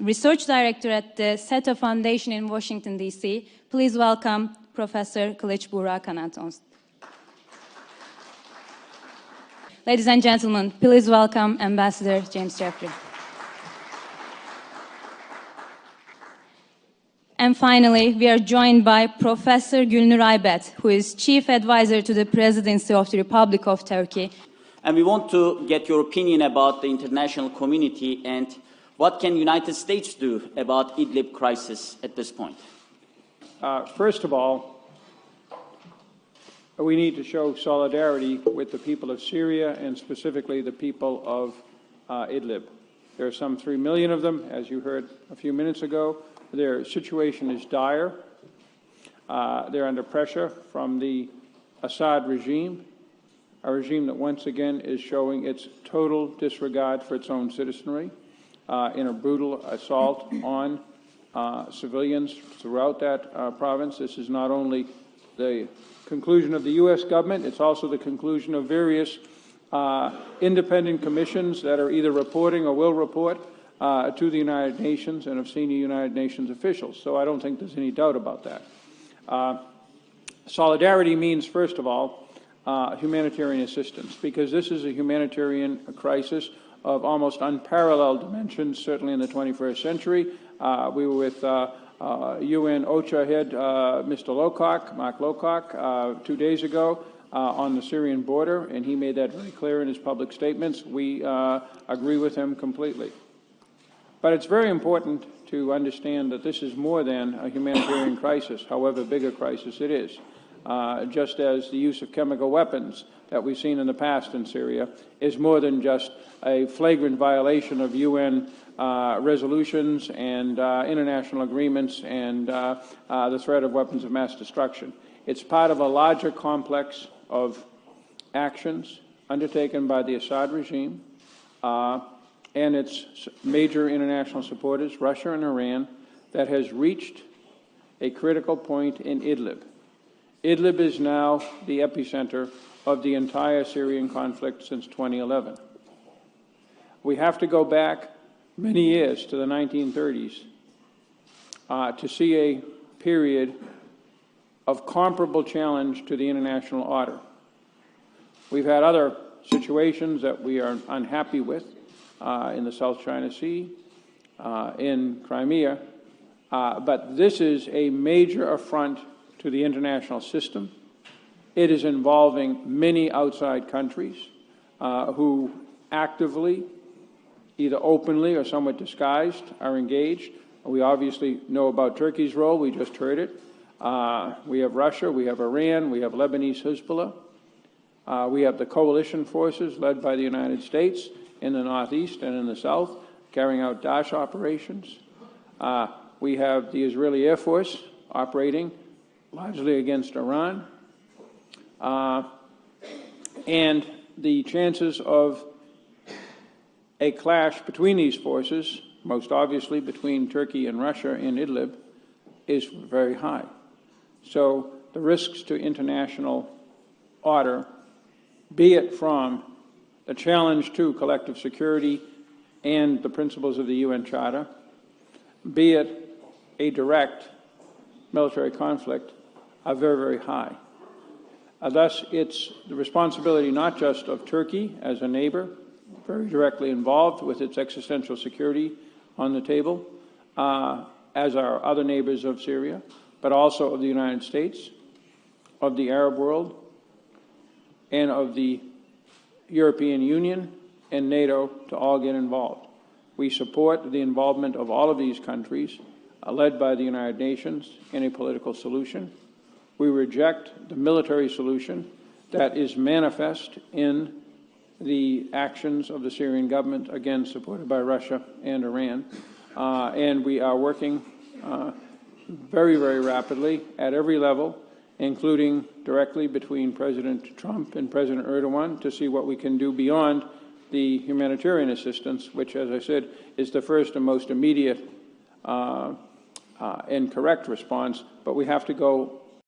Research Director at the SETA Foundation in Washington, D.C. Please welcome Professor Kılıç Buğra Kanat. Ladies and gentlemen, please welcome Ambassador James Jeffrey. And finally, we are joined by Professor Gülnur Aybet, who is Chief Advisor to the Presidency of the Republic of Turkey. And we want to get your opinion about the international community and what can the United States do about Idlib crisis at this point? First of all, we need to show solidarity with the people of Syria and specifically the people of Idlib. There are some 3 million of them, as you heard a few minutes ago. Their situation is dire. They're under pressure from the Assad regime, a regime that once again is showing its total disregard for its own citizenry in a brutal assault on civilians throughout that province. This is not only the conclusion of the U.S. government, it's also the conclusion of various independent commissions that are either reporting or will report to the United Nations and of senior United Nations officials. So I don't think there's any doubt about that. Solidarity means, first of all, humanitarian assistance, because this is a humanitarian crisis of almost unparalleled dimensions, certainly in the 21st century. We were with UN OCHA head, Mr. Mark Lowcock, 2 days ago on the Syrian border, and he made that very clear in his public statements. We agree with him completely. But it's very important to understand that this is more than a humanitarian crisis, however big a crisis it is. Just as the use of chemical weapons that we've seen in the past in Syria is more than just a flagrant violation of UN resolutions and international agreements and the threat of weapons of mass destruction. It's part of a larger complex of actions undertaken by the Assad regime and its major international supporters, Russia and Iran, that has reached a critical point in Idlib. Idlib is now the epicenter of the entire Syrian conflict since 2011. We have to go back many years to the 1930s to see a period of comparable challenge to the international order. We've had other situations that we are unhappy with in the South China Sea, in Crimea, but this is a major affront to the international system. It is involving many outside countries who actively, either openly or somewhat disguised, are engaged. We obviously know about Turkey's role. We just heard it. We have Russia, we have Iran, we have Lebanese Hezbollah. We have the coalition forces led by the United States in the northeast and in the south, carrying out Daesh operations. We have the Israeli Air Force operating largely against Iran. And the chances of a clash between these forces, most obviously between Turkey and Russia in Idlib, is very high. So the risks to international order, be it from the challenge to collective security and the principles of the UN Charter, be it a direct military conflict, are very, very high. Thus, it's the responsibility not just of Turkey as a neighbor, very directly involved with its existential security on the table, as are other neighbors of Syria, but also of the United States, of the Arab world, and of the European Union and NATO to all get involved. We support the involvement of all of these countries, led by the United Nations, in a political solution. We reject the military solution that is manifest in the actions of the Syrian government, again supported by Russia and Iran. And we are working very, very rapidly at every level, including directly between President Trump and President Erdogan, to see what we can do beyond the humanitarian assistance, which, as I said, is the first and most immediate and correct response. But we have to go